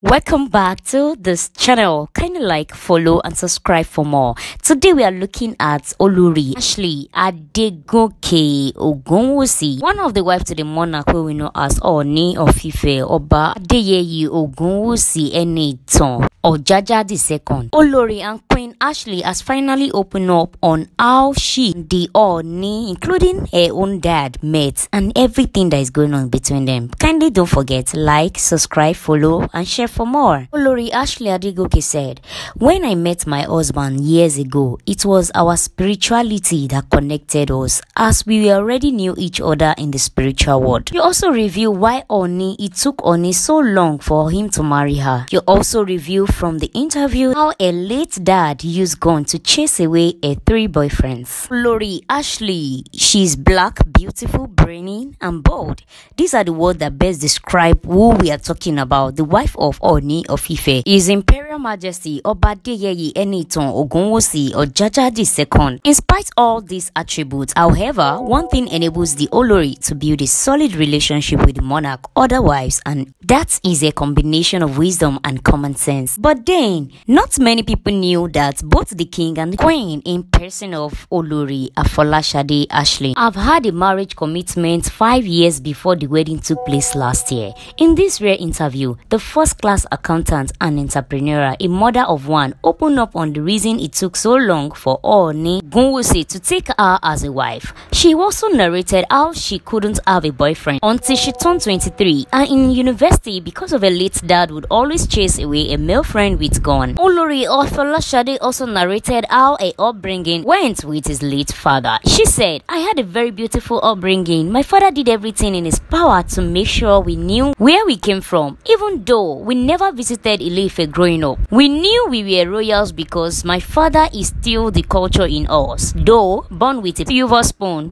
Welcome back to this channel. Kindly like, follow and subscribe for more. Today we are looking at Olori Adeyeye Ogunwusi, one of the wives to the monarch who we know as Ooni of Ife Oba Adeyeye Ogunwusi Enitan Ojaja II. Olori and Queen Ashley has finally opened up on how she, the Ooni, including her own dad, met and everything that is going on between them. Kindly don't forget, like, subscribe, follow and share for more. Olori Ashley Adeyeye said, "When I met my husband years ago, it was our spirituality that connected us, as we already knew each other in the spiritual world." You also review why it took Ooni so long for him to marry her. You also review from the interview how a late dad used gun to chase away her 3 boyfriends. Olori Ashley, she's black, beautiful, brainy and bold. These are the words that best describe who we are talking about. The wife of Ooni of Ife is Imperial Majesty Oba Adeyeye Enitan Ogunwusi Ojaja II. In spite of all these attributes, however, one thing enables the Olori to build a solid relationship with the monarch, other wives, and that is a combination of wisdom and common sense. But then, not many people knew that both the king and the queen, in person of Olori Afolashade Ashley, have had a marriage commitment 5 years before the wedding took place last year. In this rare interview, the first-class accountant and entrepreneur, a mother of one, opened up on the reason it took so long for Ooni Ogunwusi to take her as a wife. She also narrated how she couldn't have a boyfriend until she turned 23, and in university, because of a late dad would always chase away a male friend with gun. Olori Afolashade also narrated how her upbringing went with his late father. She said, "I had a very beautiful upbringing. My father did everything in his power to make sure we knew where we came from, even though we never visited Ife growing up. We knew we were royals because my father instilled the culture in us, though born with a silver spoon.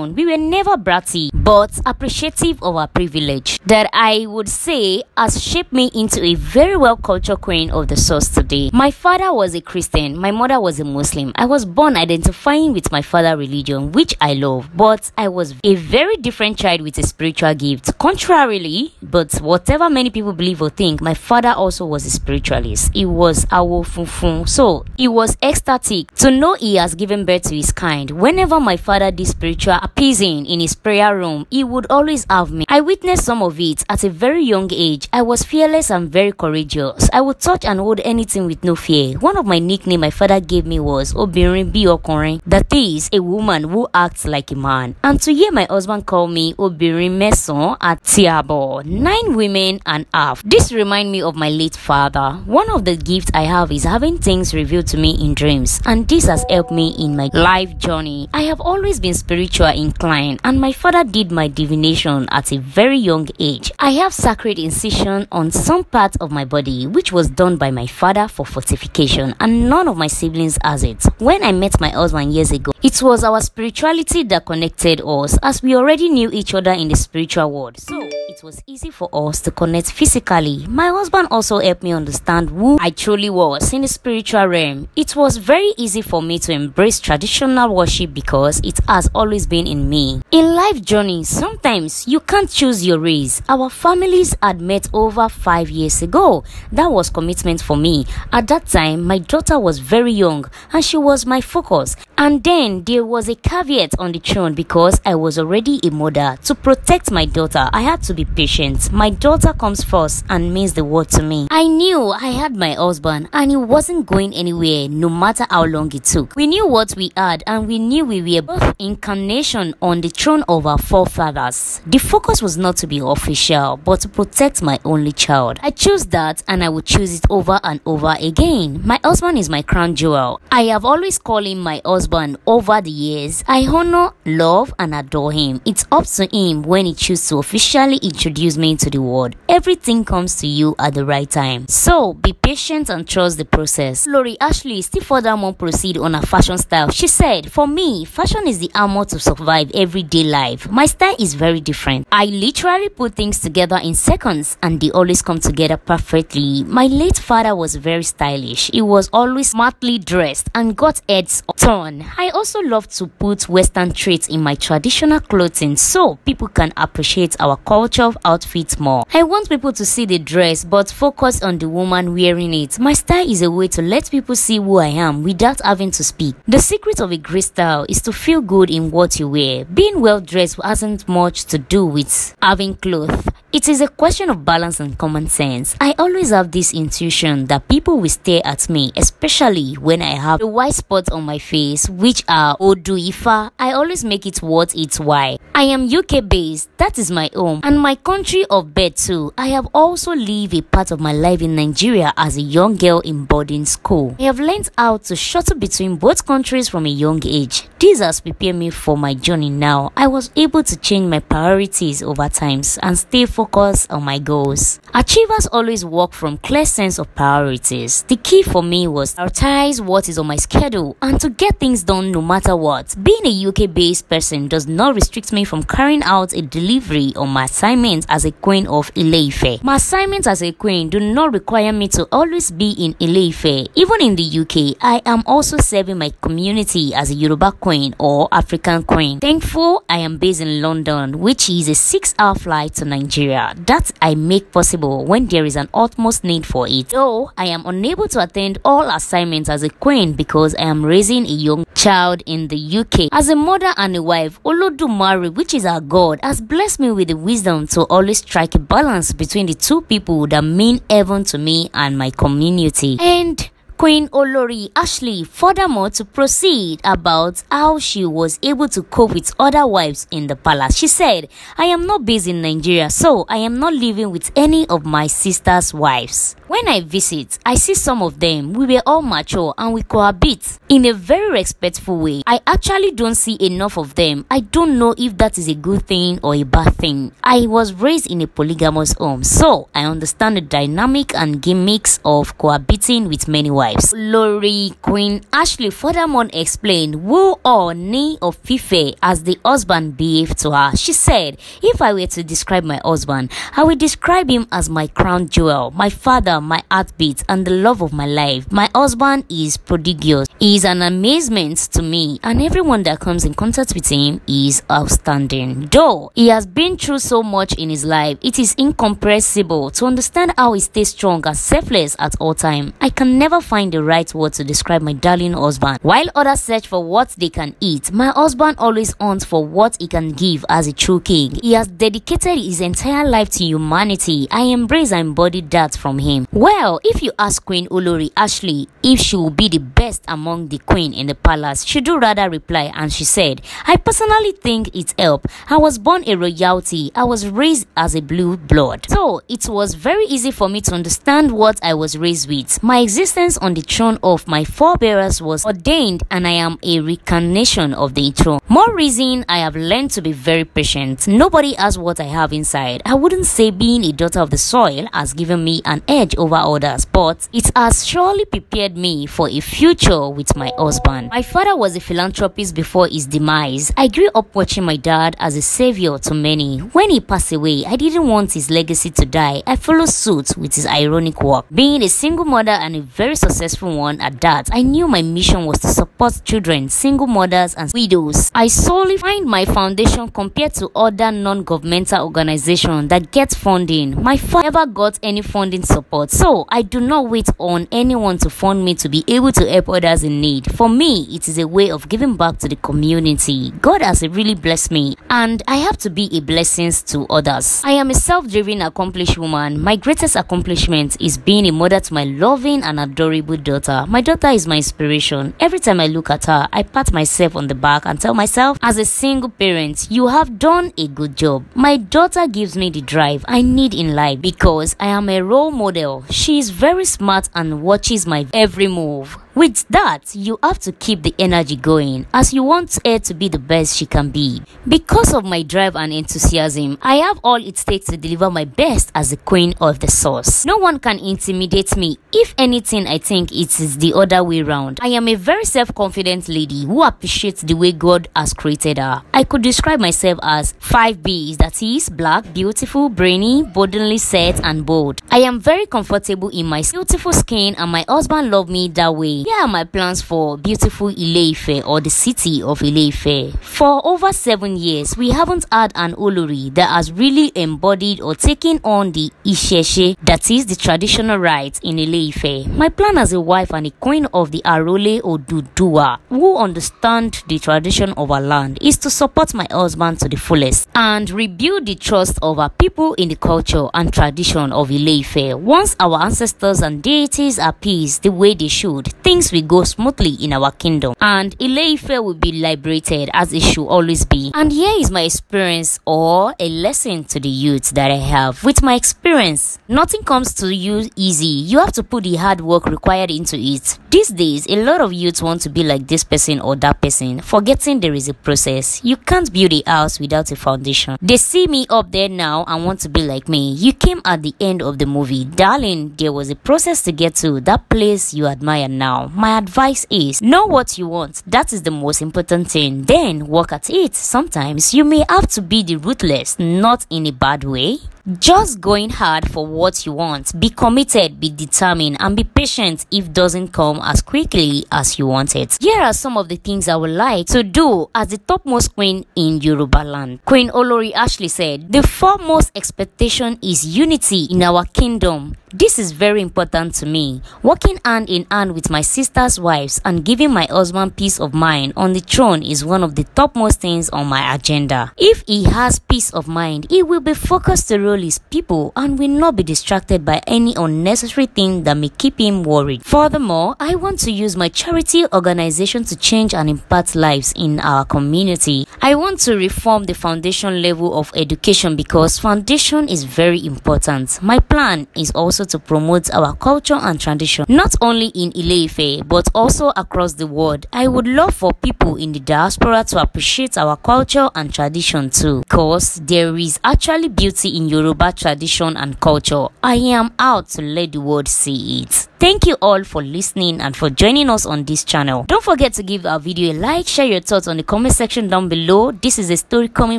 We were never bratty, but appreciative of our privilege that I would say has shaped me into a very well cultured queen of the source today. My father was a Christian, my mother was a Muslim. I was born identifying with my father's religion, which I love, but I was a very different child with a spiritual gift. Contrarily, but whatever many people believe or think, my father also was a spiritualist. He was Awo Funfun, so he was ecstatic to know he has given birth to his kind. Whenever my father did spiritual appeasing in his prayer room, he would always have me. I witnessed some of it at a very young age. I was fearless and very courageous. I would touch and hold anything with no fear. One of my nicknames my father gave me was Obirin Bi Okunrin, that is, a woman who acts like a man. And to hear my husband call me Obirin Meson at Tiabo, 9 women and half. This reminds me of my late father. One of the gifts I have is having things revealed to me in dreams, and this has helped me in my life journey. I have always been spiritual inclined, and my father did my divination at a very young age. I have sacred incision on some part of my body, which was done by my father for fortification, and none of my siblings has it. When I met my husband years ago, it was our spirituality that connected us, as we already knew each other in the spiritual world, so it was easy for us to connect physically. My husband also helped me understand who I truly was in the spiritual realm. It was very easy for me to embrace traditional worship because it has always been in me. In life journey, sometimes you can't choose your race. Our families had met over 5 years ago. That was commitment for me. At that time, my daughter was very young and she was my focus. And then there was a caveat on the throne because I was already a mother. To protect my daughter, I had to be patient. My daughter comes first and means the world to me. I knew I had my husband and he wasn't going anywhere no matter how long it took. We knew what we had and we knew we were both incarnation on the throne of our forefathers. The focus was not to be official, but to protect my only child. I chose that and I would choose it over and over again. My husband is my crown jewel. I have always called him my husband over the years. I honor, love and adore him. It's up to him when he chooses to officially introduce me into the world. Everything comes to you at the right time. So be patient and trust the process. Olori Ashley still furthermore proceed on her fashion style. She said, "For me, fashion is the armor to survive everyday life. My style is very different. I literally put things together in seconds and they always come together perfectly. My late father was very stylish. He was always smartly dressed and got heads turned one, I also love to put Western traits in my traditional clothing so people can appreciate our culture of outfits more. I want people to see the dress but focus on the woman wearing it. My style is a way to let people see who I am without having to speak. The secret of a great style is to feel good in what you wear. Being well dressed hasn't much to do with having clothes. It is a question of balance and common sense. I always have this intuition that people will stare at me, especially when I have the white spots on my face, which are Odu Ife. I always make it worth its while. I am UK based, that is my home, and my country of birth too. I have also lived a part of my life in Nigeria as a young girl in boarding school. I have learned how to shuttle between both countries from a young age. This has prepared me for my journey now. I was able to change my priorities over times and stay focused on my goals. Achievers always work from clear sense of priorities. The key for me was to prioritize what is on my schedule and to get things done no matter what. Being a UK-based person does not restrict me from carrying out a delivery on my assignment as a queen of Ile-Ife. My assignments as a queen do not require me to always be in Ile-Ife. Even in the UK, I am also serving my community as a Yoruba queen or African queen. Thankful I am based in London, which is a 6-hour flight to Nigeria. That I make possible when there is an utmost need for it. Though I am unable to attend all assignments as a queen because I am raising a young child in the UK. As a mother and a wife, Olodumare, which is our God, has blessed me with the wisdom to always strike a balance between the two people that mean heaven to me and my community. And Queen Olori Ashley furthermore to proceed about how she was able to cope with other wives in the palace. She said, I am not based in Nigeria, so I am not living with any of my sister's wives. When I visit, I see some of them. We were all mature and we cohabit in a very respectful way. I actually don't see enough of them. I don't know if that is a good thing or a bad thing. I was raised in a polygamous home, so I understand the dynamic and gimmicks of cohabiting with many wives. Olori Queen Ashley furthermore explained who Ooni of Ife as the husband behaved to her. She said, if I were to describe my husband, I would describe him as my crown jewel, my father, my heartbeat, and the love of my life. My husband is prodigious. He is an amazement to me, and everyone that comes in contact with him is outstanding. Though he has been through so much in his life, it is incomprehensible to understand how he stays strong and selfless at all times. I can never find the right word to describe my darling husband. While others search for what they can eat, my husband always hunts for what he can give as a true king. He has dedicated his entire life to humanity. I embrace and embody that from him. Well, if you ask Queen Olori Ashley if she will be the best among the queen in the palace, she do rather reply, and she said, I personally think it helped. I was born a royalty. I was raised as a blue blood, so it was very easy for me to understand what I was raised with. My existence on the throne of my forebears was ordained, and I am a reincarnation of the throne. More reason I have learned to be very patient. Nobody has what I have inside. I wouldn't say being a daughter of the soil has given me an edge over others, but it has surely prepared me for a future with my husband. My father was a philanthropist before his demise. I grew up watching my dad as a savior to many. When he passed away, I didn't want his legacy to die. I followed suit with his ironic work. Being a single mother and a very successful one at that, I knew my mission was to support children, single mothers, and widows. I solely find my foundation compared to other non-governmental organizations that get funding. My father never got any funding support, so I do not wait on anyone to fund me to be able to help others in need. For me, it is a way of giving back to the community. God has really blessed me, and I have to be a blessing to others. I am a self-driven, accomplished woman. My greatest accomplishment is being a mother to my loving and adorable daughter. My daughter is my inspiration. Every time I look at her, I pat myself on the back and tell myself, as a single parent, you have done a good job. My daughter gives me the drive I need in life because I am a role model. She is very smart and watches my every move. With that, you have to keep the energy going as you want her to be the best she can be. Because of my drive and enthusiasm, I have all it takes to deliver my best as the queen of the sauce. No one can intimidate me. If anything, I think it is the other way round. I am a very self-confident lady who appreciates the way God has created her. I could describe myself as 5 B's, that is, black, beautiful, brainy, boldly set, and bold. I am very comfortable in my beautiful skin, and my husband loves me that way. Here are my plans for beautiful Ile-Ife, or the city of Ile-Ife. For over 7 years, we haven't had an Olori that has really embodied or taken on the Isheshe, that is the traditional rites in Ile-Ife. My plan as a wife and a queen of the Arole Oduduwa, who understand the tradition of our land, is to support my husband to the fullest and rebuild the trust of our people in the culture and tradition of Ile-Ife. Once our ancestors and deities are appeased the way they should, things will go smoothly in our kingdom and Ile-Ife will be liberated as it should always be. And here is my experience, or a lesson to the youth that I have. With my experience, nothing comes to you easy. You have to put the hard work required into it. These days, a lot of youths want to be like this person or that person, forgetting there is a process. You can't build a house without a foundation. They see me up there now and want to be like me. You came at the end of the movie. Darling, there was a process to get to that place you admire now. My advice is, know what you want. That is the most important thing. Then work at it. Sometimes you may have to be the ruthless, not in a bad way. Just going hard for what you want. Be committed, be determined, and be patient if it doesn't come as quickly as you want it. Here are some of the things I would like to do as the topmost queen in Yoruba land. Queen Olori Ashley said, "The foremost expectation is unity in our kingdom. This is very important to me. Working hand in hand with my sister's wives and giving my husband peace of mind on the throne is one of the topmost things on my agenda. If he has peace of mind, he will be focused to rule his people and will not be distracted by any unnecessary thing that may keep him worried. Furthermore, I want to use my charity organization to change and impact lives in our community. I want to reform the foundation level of education because foundation is very important. My plan is also to promote our culture and tradition, not only in Ile-Ife but also across the world. I would love for people in the diaspora to appreciate our culture and tradition too, because there is actually beauty in Yoruba tradition and culture. I am out to let the world see it." Thank you all for listening and for joining us on this channel. Don't forget to give our video a like, share your thoughts on the comment section down below. This is a story coming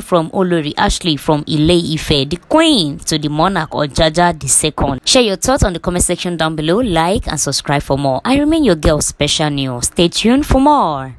from Olori Ashley from Ile-Ife, the queen to the monarch or Jaja II. Share your thoughts on the comment section down below, like and subscribe for more. I remain your girl Special New. Stay tuned for more.